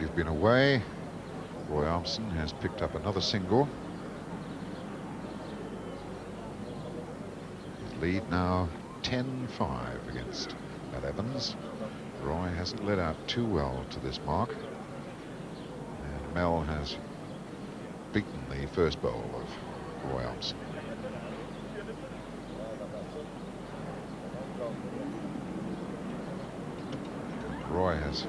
you've been away. Roy Armson has picked up another single. His lead now 10-5 against Mel Evans. Roy hasn't led out too well to this mark. And Mel has beaten the first bowl of Roy Armson. Roy has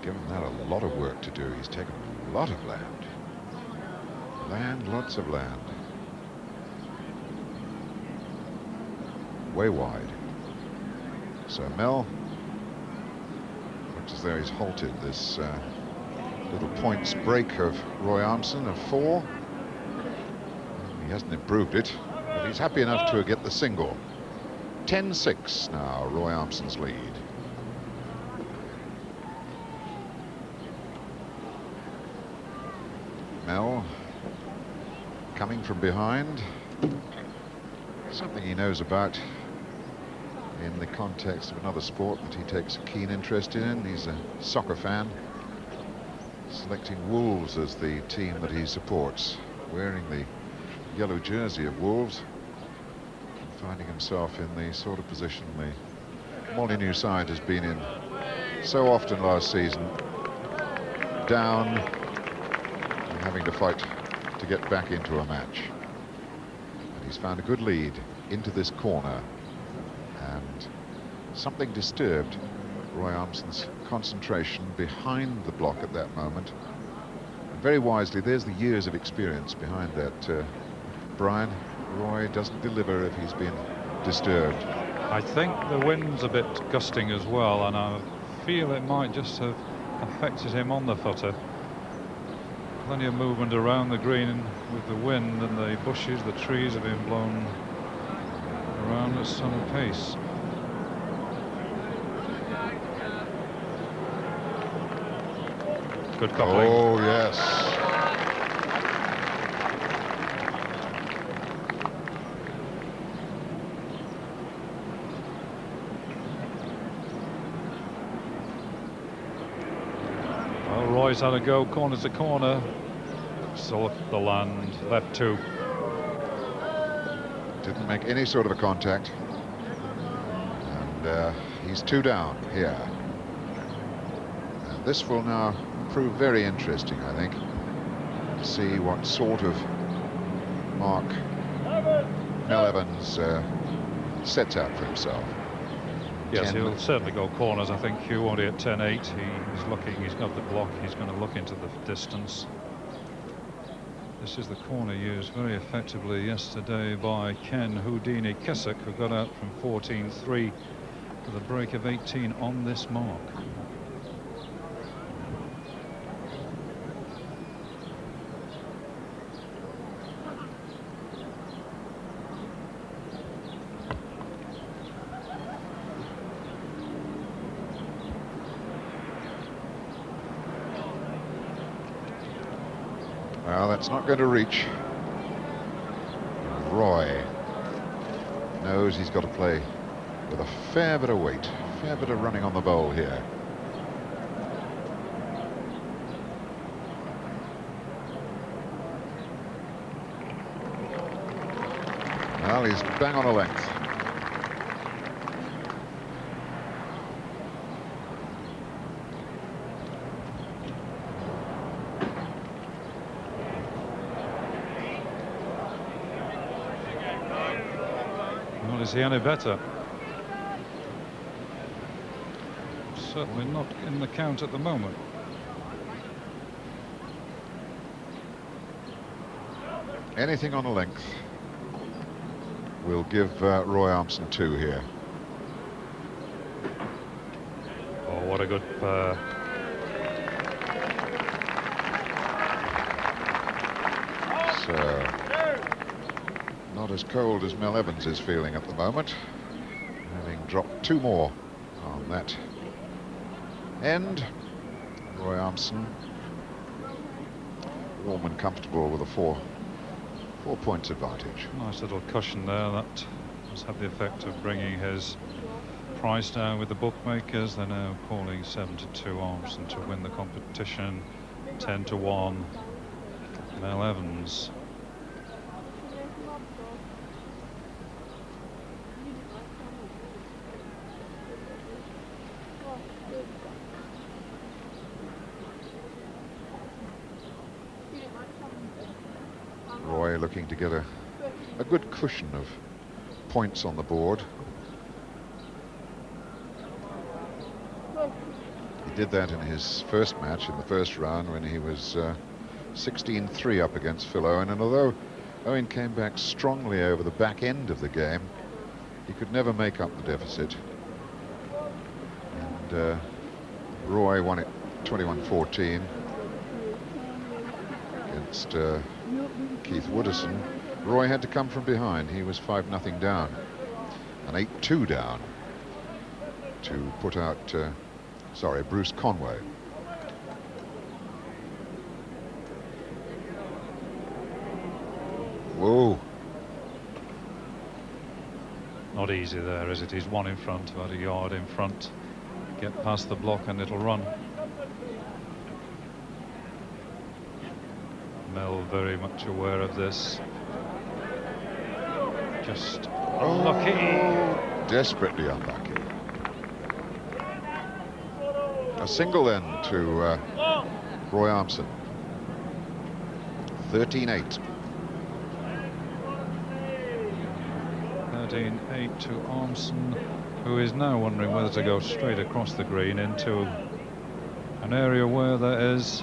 given that a lot of work to do. He's taken a lot of land. Lots of land. Way wide. So Mel looks as though he's halted this little points break of Roy Armson of 4. He hasn't improved it, but he's happy enough to get the single. 10-6 now, Roy Armson's lead. Mel coming from behind, something he knows about in the context of another sport that he takes a keen interest in. He's a soccer fan, selecting Wolves as the team that he supports, wearing the yellow jersey of Wolves, and finding himself in the sort of position the Molyneux side has been in so often last season, down, having to fight to get back into a match. And he's found a good lead into this corner, and something disturbed Roy Armson's concentration behind the block at that moment. And very wisely, there's the years of experience behind that. Brian, Roy doesn't deliver if he's been disturbed. I think the wind's a bit gusting as well, and I feel it might just have affected him on the footer. Plenty of movement around the green with the wind, and the bushes, the trees have been blown around at some pace. Good coupling. Oh, yes. Well, Roy's had a go corner to corner. Still the land, left 2. Didn't make any sort of a contact. And he's 2 down here. And this will now prove very interesting, I think, to see what sort of mark Mel Evans sets out for himself. Yes, he'll certainly go corners. I think Hugh only at 10-8. He's looking, he's got the block, he's going to look into the distance. This is the corner used very effectively yesterday by Ken Houdini Keswick, who got out from 14-3 with a break of 18 on this mark. Well, that's not going to reach. Roy knows he's got to play with a fair bit of weight, fair bit of running on the bowl here. Well, he's bang on a length. Is he any better? Certainly not in the count at the moment. Anything on a length will give Roy Armson 2 here. Oh, what a good pair. So, not as cold as Mel Evans is feeling at the moment, having dropped 2 more on that end. Roy Armson warm and comfortable with a 4 points advantage. Nice little cushion there that has had the effect of bringing his price down with the bookmakers. They're now calling 7-2 Armson to win the competition. 10-1 Mel Evans. Roy looking to get a good cushion of points on the board. He did that in his first match, in the first round, when he was 16-3 up against Phil Owen. And although Owen came back strongly over the back end of the game, he could never make up the deficit. And Roy won it 21-14 against Keith Wooderson. Roy had to come from behind. He was 5-0 down and 8-2 down to put out Bruce Conway. Whoa. Not easy there, is it? He's one in front, about a yard in front. Get past the block and it'll run. Mel very much aware of this. Just unlucky. Desperately unlucky. A single then to Roy Armson. 13-8. 13-8 to Armson, who is now wondering whether to go straight across the green into an area where there is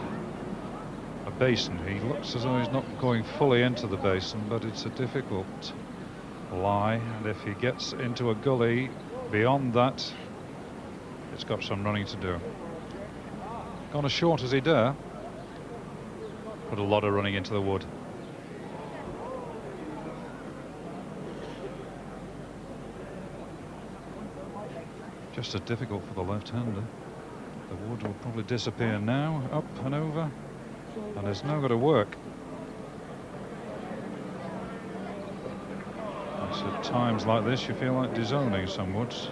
a basin. He looks as though he's not going fully into the basin, but it's a difficult lie, and if he gets into a gully beyond that, it's got some running to do. Gone as short as he dare, but a lot of running into the wood. Just as difficult for the left-hander. The wood will probably disappear now, up and over, and it's now got to work. It's at times like this you feel like disowning some woods.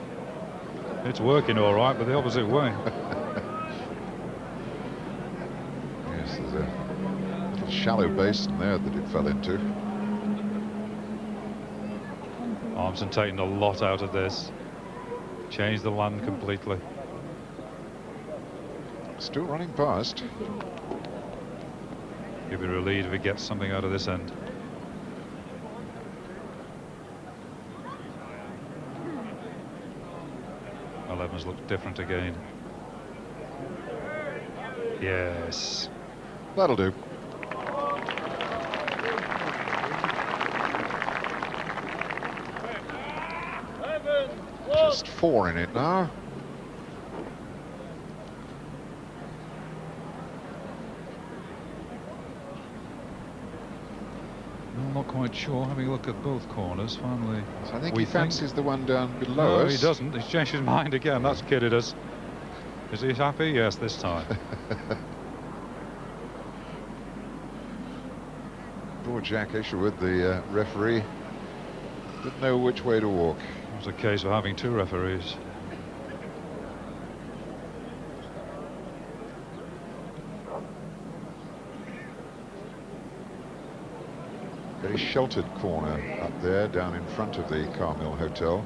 It's working all right, but the opposite way. Yes, there's a little shallow basin there that it fell into. Armson taking a lot out of this. Changed the land completely. Still running past. He'll be relieved if he gets something out of this end. Mel Evans looks different again. Yes. That'll do. Just 4 in it now. I'm not quite sure. Having a look at both corners, finally. So I think he fancies the one down below us. No, he doesn't. He's changed his mind again. That's kidded us. Is he happy? Yes, this time. Poor Jack Isherwood, the referee, didn't know which way to walk. It was a case of having 2 referees. Very sheltered corner up there, down in front of the Carmel Hotel.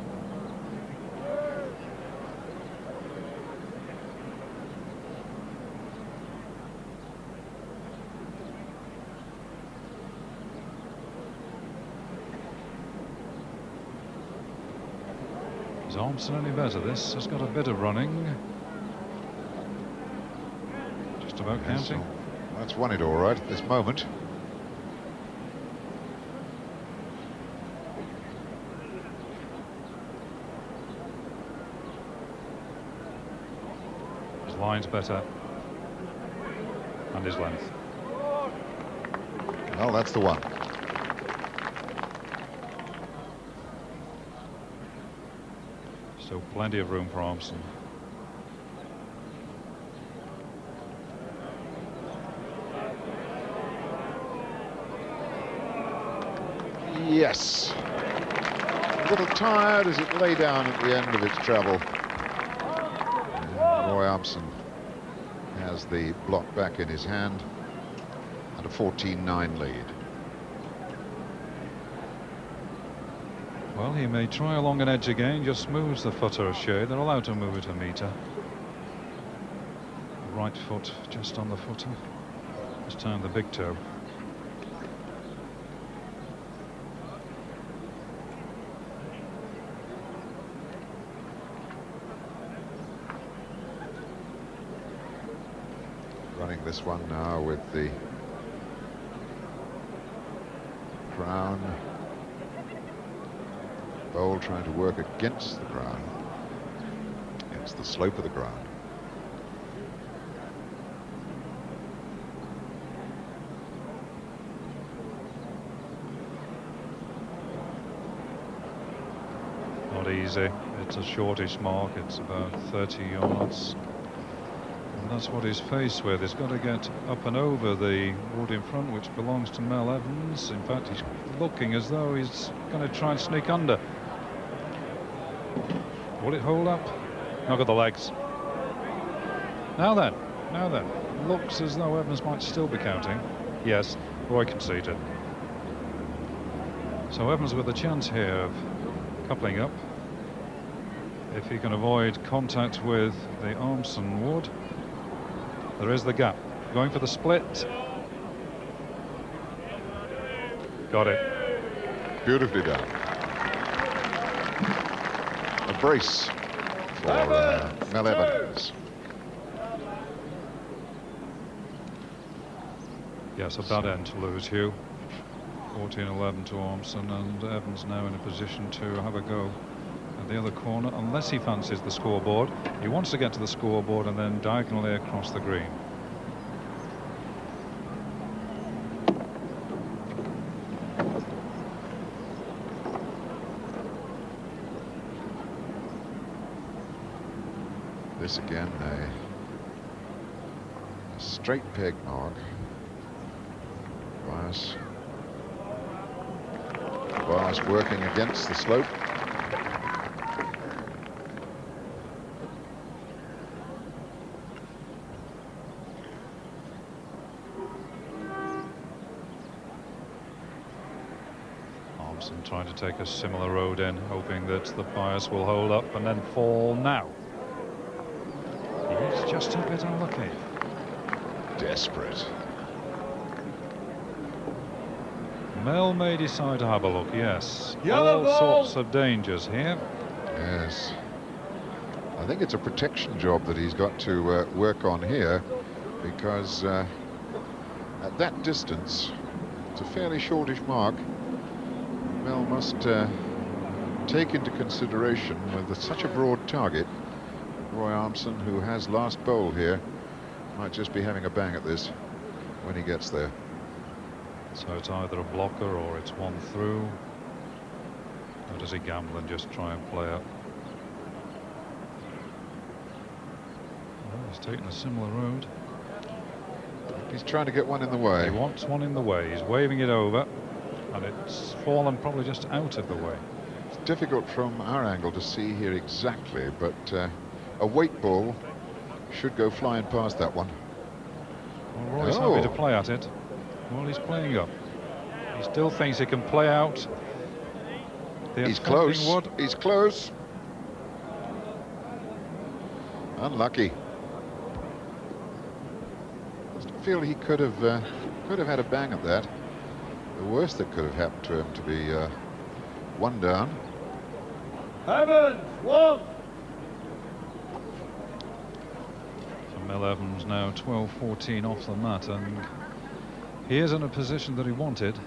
Is Armson any better? This has got a bit of running. Just about counting. Well, that's won it all right at this moment. His line's better. And his length. Well, that's the one. So plenty of room for Armson. Yes. little tired as it lay down at the end of its travel. And Roy Armson has the block back in his hand and a 14-9 lead. Well, he may try along an edge again, just moves the footer a shade. They're allowed to move it a metre. Right foot just on the footer. This time the big toe. Running this one now with the crown. Bowl trying to work against the ground, against the slope of the ground. Not easy. It's a shortish mark. It's about 30 yards. And that's what he's faced with. He's got to get up and over the wood in front, which belongs to Mel Evans. In fact, he's looking as though he's going to try and sneak under. Will it hold up? Look at the legs. Now then, looks as though Evans might still be counting. Yes, Roy conceded. So Evans with a chance here of coupling up. If he can avoid contact with the Armson wood. There is the gap. Going for the split. Got it. Beautifully done. A brace for Mel Evans. Yes, a bad end to lose, Hugh. 14-11 to Armson, and Evans now in a position to have a go at the other corner, unless he fancies the scoreboard. He wants to get to the scoreboard and then diagonally across the green. This again, a straight peg mark. Bias working against the slope. Armson trying to take a similar road in, hoping that the bias will hold up and then fall now. He's just a bit unlucky. Desperate. Mel may decide to have a look, yes. Yellow All ball. sorts of dangers here. Yes. I think it's a protection job that he's got to work on here, because at that distance, it's a fairly shortish mark. Mel must take into consideration with such a broad target. Roy Armson, who has last bowl here, might just be having a bang at this when he gets there. So it's either a blocker or it's one through. Or does he gamble and just try and play up? Well, he's taking a similar road. He's trying to get one in the way. He wants one in the way. He's waving it over, and it's fallen probably just out of the way. It's difficult from our angle to see here exactly, but a weight ball should go flying past that one. Well, Roy's happy to play at it. Well, he's playing up. He still thinks he can play out. He's close. Wood. He's close. Unlucky. I feel he could have had a bang at that. The worst that could have happened to him to be one down. Evans, one. So Mel Evans now 12-14 off the mat, and he is in a position that he wanted.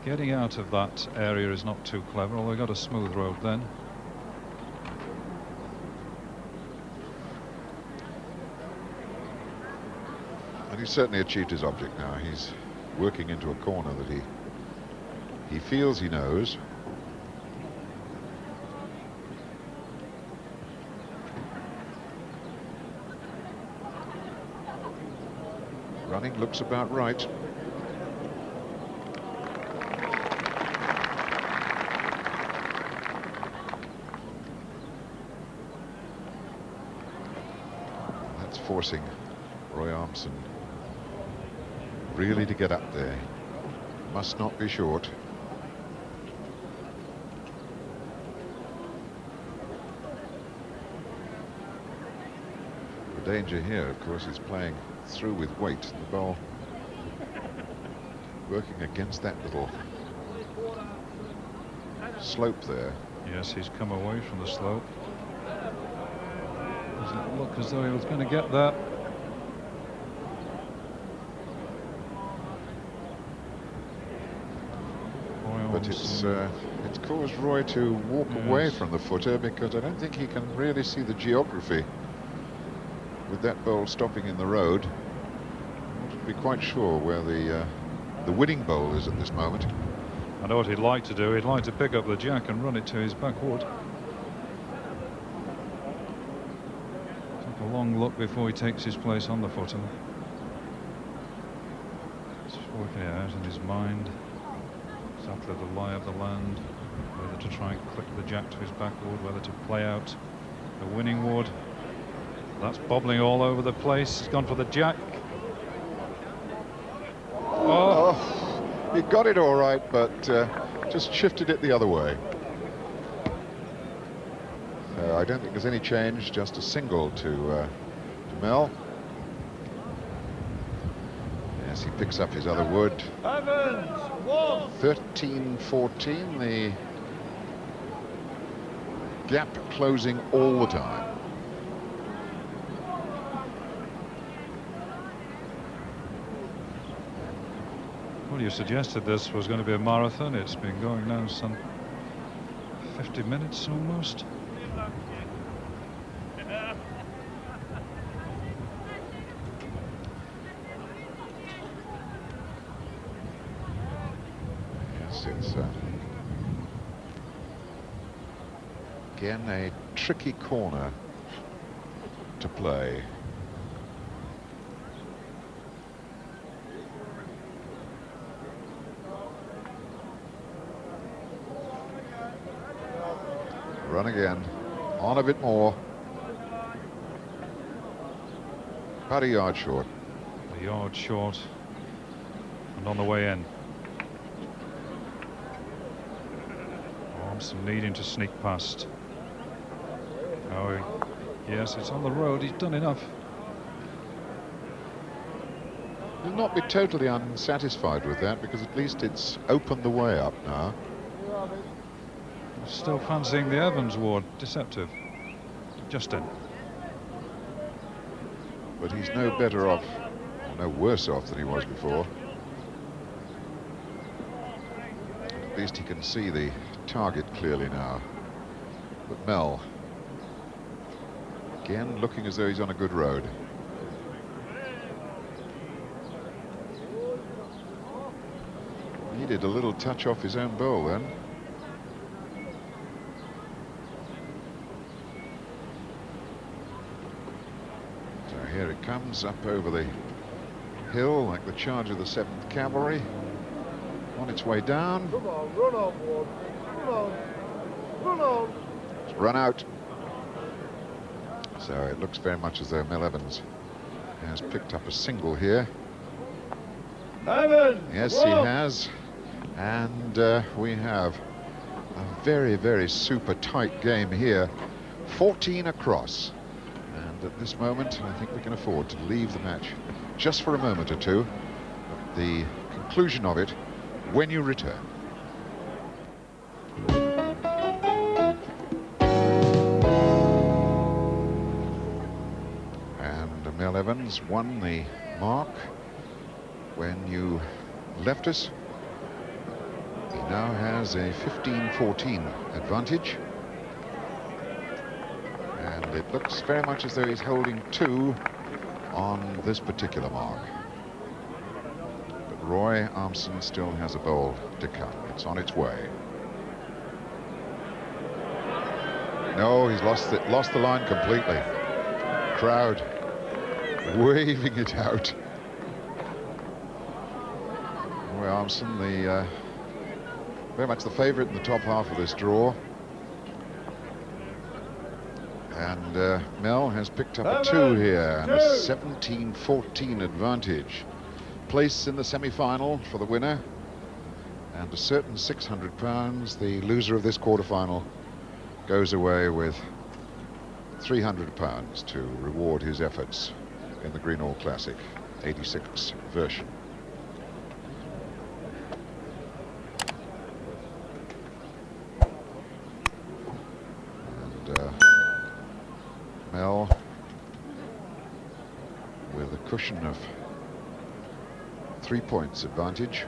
Getting out of that area is not too clever, although he got a smooth road then. And he's certainly achieved his object now. He's working into a corner that he feels he knows. Running looks about right. It's forcing Roy Armson really to get up there. Must not be short. The danger here, of course, is playing through with weight. The ball working against that little slope there. Yes, he's come away from the slope. Doesn't look as though he was going to get that. But it's caused Roy to walk away from the footer, because I don't think he can really see the geography with that bowl stopping in the road. I want to be quite sure where the winning bowl is at this moment. I know what he'd like to do. He'd like to pick up the jack and run it to his backwood. Take a long look before he takes his place on the footer. He's working it out in his mind. Exactly the lie of the land. Whether to try and click the jack to his backwood, whether to play out the winning wood. That's bobbling all over the place. He's gone for the jack. Oh! He got it all right, but just shifted it the other way. So I don't think there's any change, just a single to Mel. Yes, he picks up his other wood. Evans, 1. 13-14, the gap closing all the time. Well, you suggested this was going to be a marathon. It's been going now some 50 minutes almost. Yes, it's again a tricky corner to play. Run again, on a bit more. About a yard short. A yard short, and on the way in. Armson needing to sneak past. Oh, yes, it's on the road. He's done enough. He'll not be totally unsatisfied with that, because at least it's opened the way up now. Still fancying the Evans ward. Deceptive. Just in. But he's no better off, no worse off than he was before. At least he can see the target clearly now. But Mel, again, looking as though he's on a good road. Needed a little touch off his own bowl then. Here it comes up over the hill like the charge of the 7th Cavalry. On its way down. Come on, run on, one. Run on. Run on. It's run out. So it looks very much as though Mel Evans has picked up a single here. Evans, yes, he has. And we have a very, very super tight game here. 14 across. And at this moment, I think we can afford to leave the match just for a moment or two. At the conclusion of it, when you return. And Mel Evans won the mark when you left us. He now has a 15-14 advantage. And it looks very much as though he's holding 2 on this particular mark. But Roy Armson still has a bowl to come. It's on its way. No, he's lost the line completely. Crowd waving it out. Roy Armson, very much the favourite in the top half of this draw. And Mel has picked up a 2 here and a 17-14 advantage. Place in the semi-final for the winner, and a certain £600. The loser of this quarter-final goes away with £300 to reward his efforts in the Greenall Classic 86 version. And Mel, with a cushion of 3 points advantage,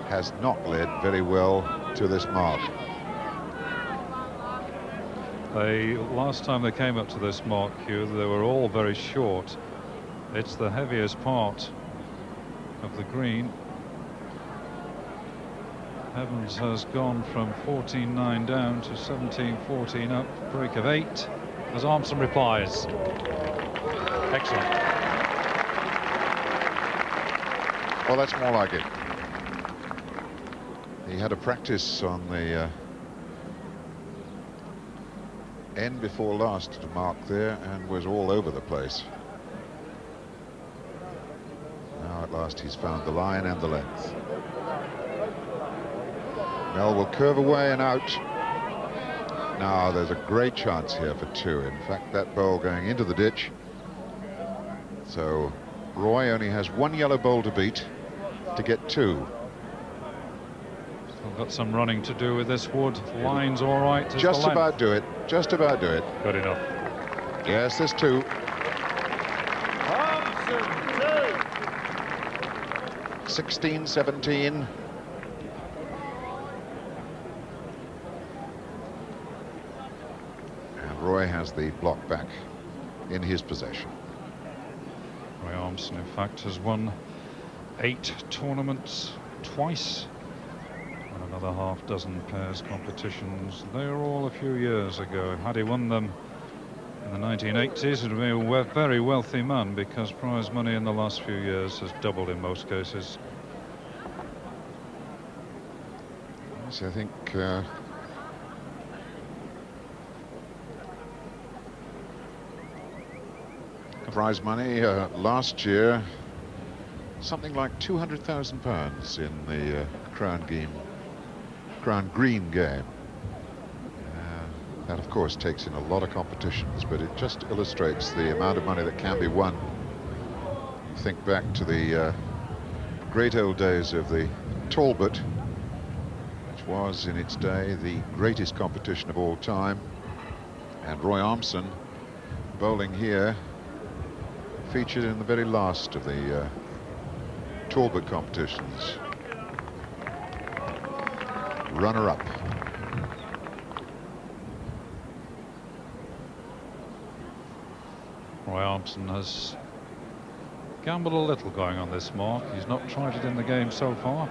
has not led very well to this mark. Last time they came up to this mark, Hugh, they were all very short. It's the heaviest part of the green. Evans has gone from 14.9 down to 17.14 up, break of 8, as Armson replies. Excellent. Well, that's more like it. He had a practice on the end before last to mark there and was all over the place. Now at last he's found the line and the length. Mel will curve away and out. Now there's a great chance here for 2. In fact, that bowl going into the ditch. So Roy only has 1 yellow bowl to beat to get 2. Still got some running to do with this wood. Line's all right. Just about do it. Just about do it. Good enough. Yes, there's 2. Armson, 16-17. And Roy has the block back in his possession. Roy Armson, in fact, has won 8 tournaments twice, and another half-dozen pairs competitions. They were all a few years ago. Had he won them in the 1980s, it would be a very wealthy man, because prize money in the last few years has doubled in most cases. Yes, I think prize money last year, something like £200,000 in the Crown Green game. That of course takes in a lot of competitions, but it just illustrates the amount of money that can be won. You think back to the great old days of the Talbot, which was in its day the greatest competition of all time, and Roy Armson bowling here featured in the very last of the Talbot competitions. Runner-up. Roy Armson has gambled a little going on this mark. He's not tried it in the game so far.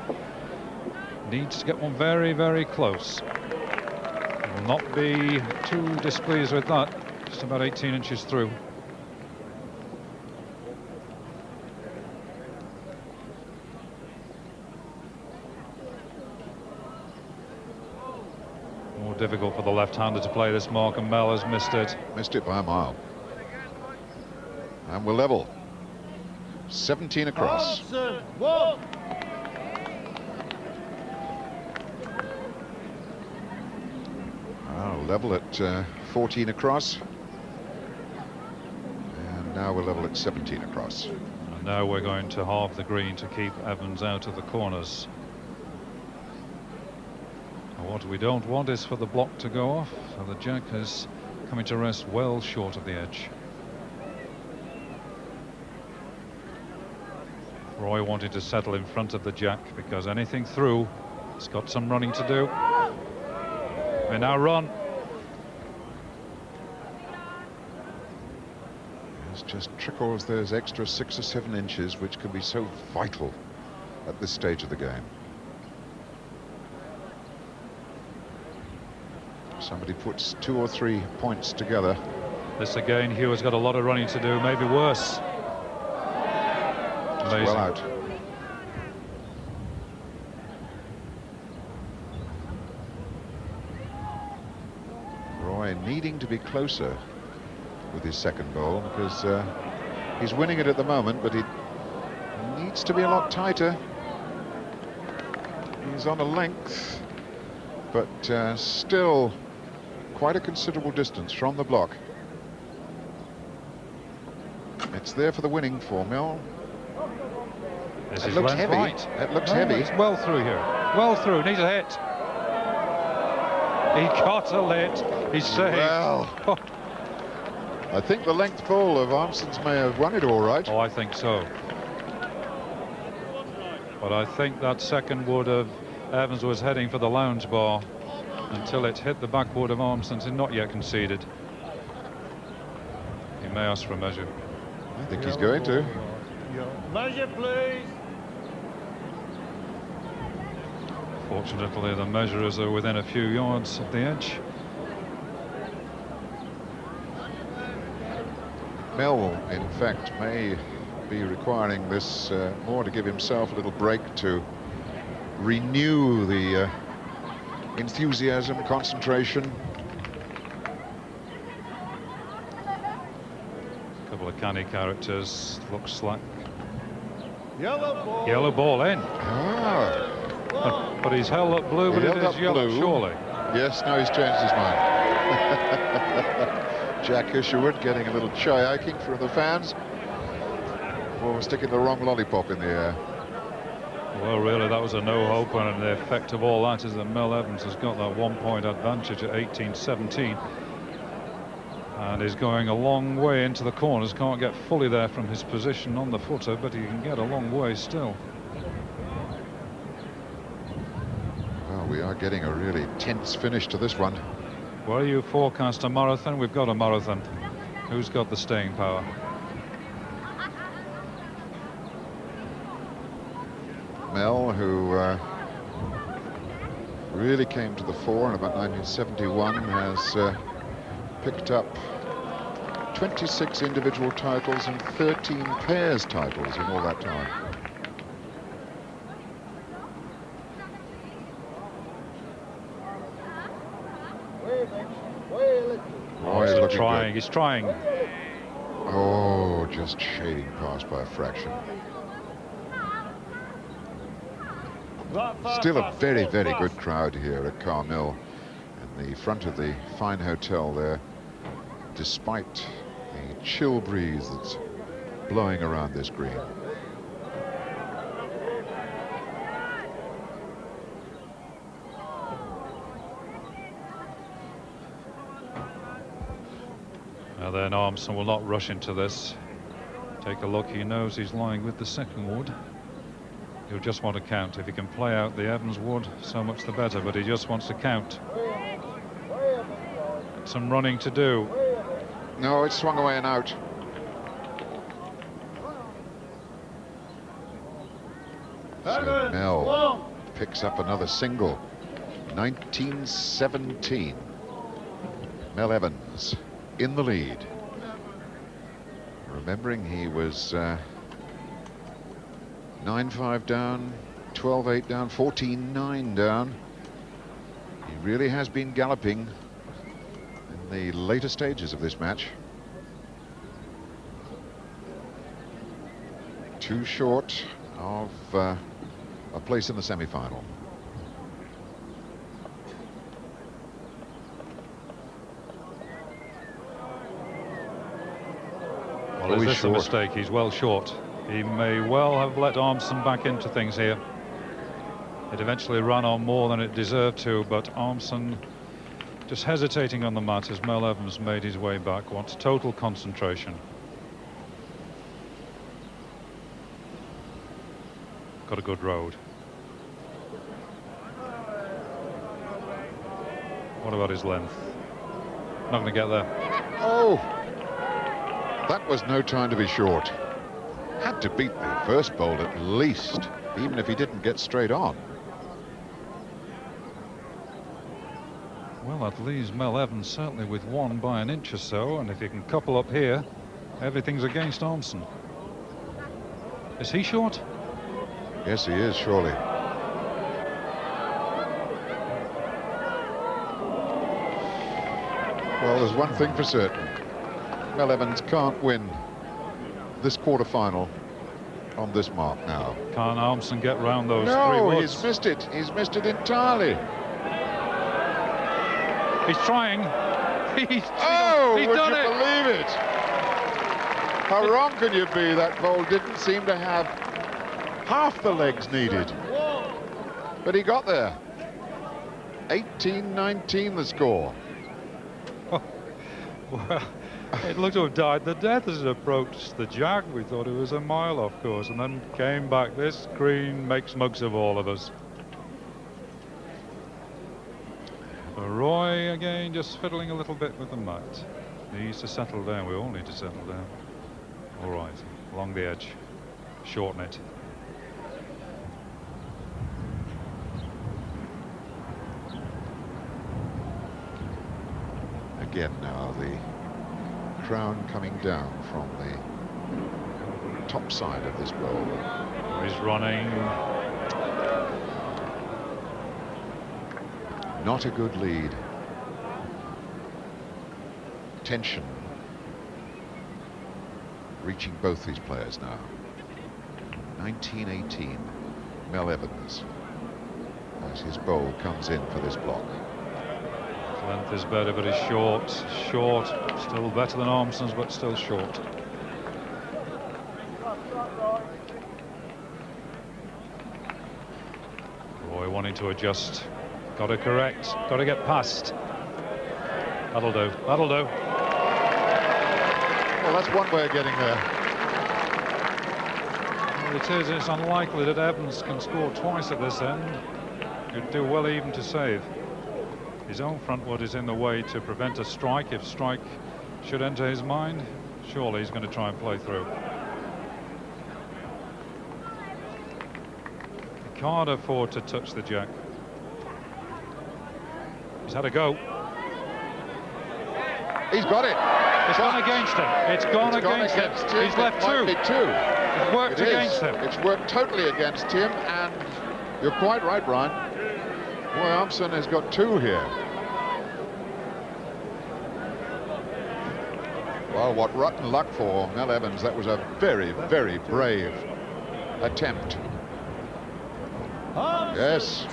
Needs to get one very, very close. Will not be too displeased with that. Just about 18 inches through. More difficult for the left-hander to play this mark, and Mel has missed it. Missed it by a mile. And we're level. 17 across. Armson, 1. Level at 14 across. And now we're level at 17 across. And now we're going to halve the green to keep Evans out of the corners. And what we don't want is for the block to go off, so the jack is coming to rest well short of the edge. Roy wanted to settle in front of the jack, because anything through, it's got some running to do. They now run. It just trickles those extra 6 or 7 inches, which can be so vital at this stage of the game. Somebody puts 2 or 3 points together. This again, Hugh has got a lot of running to do, maybe worse. Amazing. Well out. way, needing to be closer with his second bowl, because he's winning it at the moment, but he needs to be a lot tighter. He's on a length, but still quite a considerable distance from the block. It's there for the winning for Mel. It looks heavy. Right. It looks heavy. It's well through here. Well through. Needs a hit. He got a lit. He's saved. Well, I think the length ball of Armson's may have won it all right. Oh, I think so. But I think that second wood of Evans was heading for the lounge bar until it hit the backwood of Armson's and not yet conceded. He may ask for a measure. I think he's going to. Measure, please. Fortunately, the measurers are within a few yards of the edge. Mel, in fact, may be requiring this more to give himself a little break to renew the enthusiasm, concentration. A couple of canny characters, looks slack. Yellow ball. Yellow ball in. Ah. But he's held up blue, but it is yellow, surely. Yes, now he's changed his mind. Jack Isherwood getting a little aching from the fans for sticking the wrong lollipop in the air. Well, really, that was a no-hope, and the effect of all that is that Mel Evans has got that 1 point advantage at 18-17. And is going a long way into the corners. Can't get fully there from his position on the footer, but he can get a long way still. Well, we are getting a really tense finish to this one. Well, you forecast a marathon. We've got a marathon. Who's got the staying power? Mel, who really came to the fore in about 1971, has picked up 26 individual titles and 13 pairs titles in all that time. Oh, he's trying. Oh, just shading past by a fraction. Still a very, very good crowd here at Carmill, in the front of the fine hotel there, despite the chill breeze that's blowing around this green. Now then, Armson will not rush into this. Take a look. He knows he's lying with the second wood. He'll just want to count. If he can play out the Evans wood, so much the better, but he just wants to count. Some running to do. No, it's swung away and out. So Mel picks up another single. 1917. Mel Evans in the lead. Remembering he was 9-5 down, 12-8 down, 14-9 down. He really has been galloping in the later stages of this match. Too short of a place in the semi-final. Well, is this a mistake? He's well short. He may well have let Armson back into things here. It eventually ran on more than it deserved to, but Armson just hesitating on the mat as Mel Evans made his way back. Wants total concentration. Got a good road. What about his length? Not going to get there. Oh, that was no time to be short. Had to beat the first bowl at least, even if he didn't get straight on. Well, that leaves Mel Evans certainly with one by an inch or so, and if he can couple up here, everything's against Armson. Is he short? Yes, he is, surely. Well, there's one thing for certain. Mel Evans can't win this quarter-final on this mark now. Can Armson get round those three No, woods? he's missed it. He's missed it entirely. He's trying. He's would done you it. believe it? How wrong can you be? That ball didn't seem to have half the legs needed. But he got there. 18-19 the score. Well, it looked to have died the death as it approached the jag. We thought it was a mile off course, and then came back. This green makes mugs of all of us. Roy again just fiddling a little bit with the mat. Needs to settle down. We all need to settle down. All right, along the edge, shorten it. Again now, the crown coming down from the top side of this bowl. He's running. Not a good lead. Tension reaching both these players now. 19-18, Mel Evans, as his bowl comes in for this block. Length is better, but he's short. Short, still better than Armson's, but still short. Roy wanting to adjust. Got to correct. Got to get past. That'll do. That'll do. Well, that's one way of getting there. Well, it is. It's unlikely that Evans can score twice at this end. He'd do well even to save. His own front wood is in the way to prevent a strike. If strike should enter his mind, surely he's going to try and play through. He can't afford to touch the jack. He's had a go. He's got it. It's gone against him. It's gone against him. He's left two. It's worked against him. It's worked totally against him, and you're quite right, Brian. Boy, Armson has got two here. Well, what rotten luck for Mel Evans. That was a very, very brave attempt. Yes.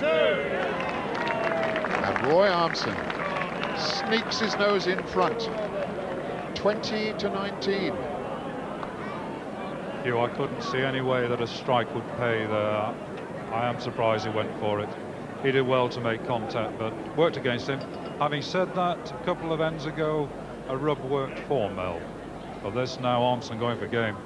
And Roy Armson sneaks his nose in front. 20-19. Hugh, I couldn't see any way that a strike would pay there. I am surprised he went for it. He did well to make contact, but worked against him. Having said that, a couple of ends ago, a rub worked for Mel. But this now Armson going for game.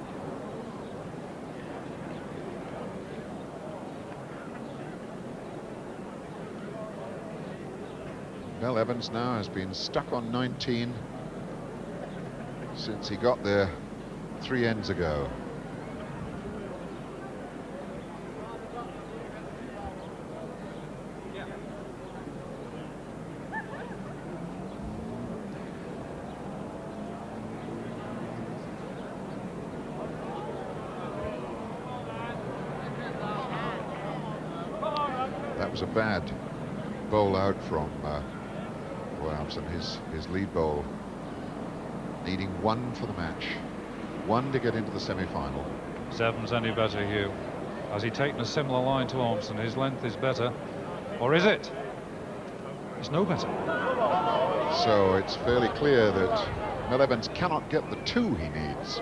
Mel Evans now has been stuck on 19 since he got there 3 ends ago. That was a bad bowl out from Roy Armson, his lead bowl, needing one for the match, one to get into the semi-final. Is Evans any better, Hugh? Has he taken a similar line to Armson? His length is better, or is it? It's no better. So it's fairly clear that Mel Evans cannot get the two he needs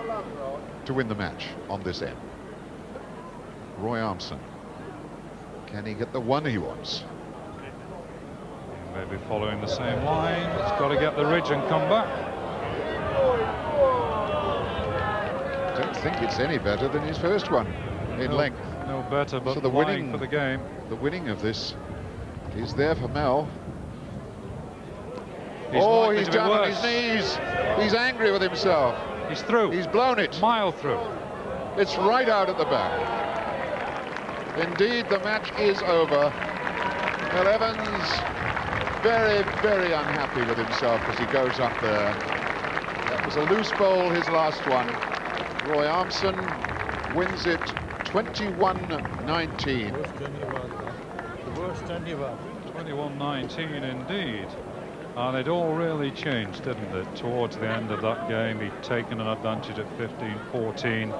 to win the match on this end. Roy Armson, can he get the one he wants? Maybe following the same line. It's got to get the ridge and come back. I don't think it's any better than his first one in length. No better, but so the winning for the game. The winning of this is there for Mel. He's down on his knees. He's angry with himself. He's through. He's blown it. Mile through. It's right out at the back. Indeed, the match is over. Mel Evans very, very unhappy with himself as he goes up there. That was a loose bowl, his last one. Roy Armson wins it 21-19. 21-19 indeed. And it all really changed, didn't it? Towards the end of that game, he'd taken an advantage at 15-14,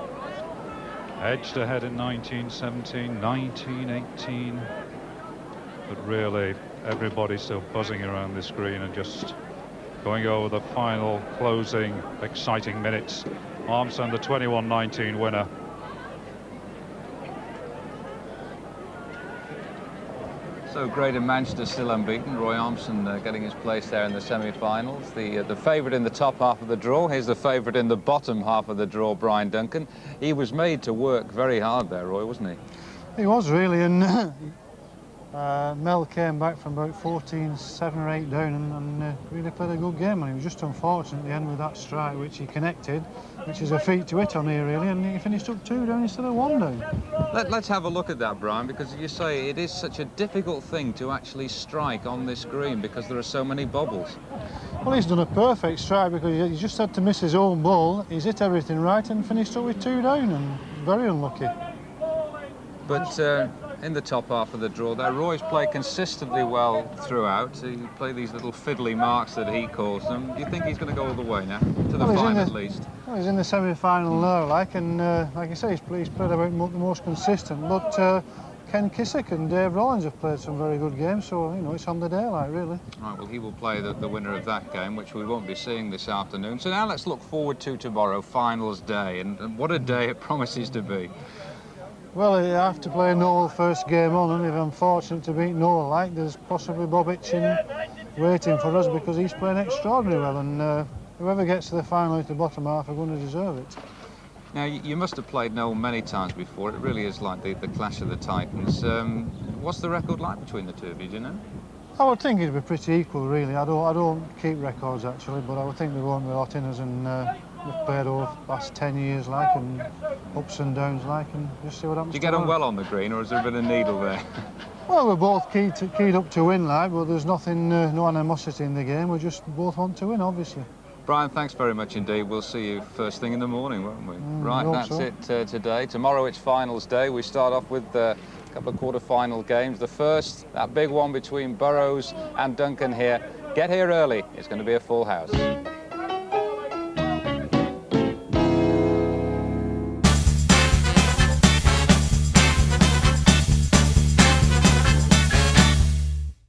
edged ahead in 19-17, 19-18. But really, everybody's still buzzing around this green and just going over the final, closing, exciting minutes. Armson, the 21-19 winner. So Greater Manchester still unbeaten. Roy Armson getting his place there in the semi-finals. The favourite in the top half of the draw. Here's the favourite in the bottom half of the draw, Brian Duncan. He was made to work very hard there, Roy, wasn't he? He was really, and Mel came back from about 14, 7 or 8 down and really played a good game, and he was just unfortunate at the end with that strike which he connected, which is a feat to hit on here really, and he finished up 2 down instead of 1 down. Let's have a look at that, Brian, because you say it is such a difficult thing to actually strike on this green because there are so many bobbles. Well, he's done a perfect strike because he just had to miss his own ball. He's hit everything right and finished up with 2 down, and very unlucky. But in the top half of the draw there, Roy's played consistently well throughout. He played these little fiddly marks that he calls them. Do you think he's going to go all the way now, to the final at least? Well, he's in the semi-final now, and like I say, he's played about the most consistent. But Ken Kissick and Dave Rollins have played some very good games, so you know it's on the day, like, really. Right, well, he will play the winner of that game, which we won't be seeing this afternoon. So now let's look forward to tomorrow, finals day, and what a day it promises to be. Well, you have to play Noel first game on, and if I'm fortunate to beat Noel, like, there's possibly Bob Hitchin waiting for us because he's playing extraordinarily well, and whoever gets to the final at the bottom half are going to deserve it. Now, you must have played Noel many times before. It really is like the clash of the titans. What's the record like between the two of you, do you know? I would think it'd be pretty equal, really. I don't keep records, actually, but I would think there won't be a lot in us, and we've played over the past 10 years, like, and ups and downs, like, and just see what happens. Do you get on well on the green, or is there a bit of needle there? Well, we're both keyed up to win, like, but there's nothing, no animosity in the game. We just both want to win, obviously. Brian, thanks very much indeed. We'll see you first thing in the morning, won't we? Right, that's it today. Tomorrow it's finals day. We start off with a couple of quarter-final games. The first, that big one between Burrows and Duncan here. Get here early. It's going to be a full house.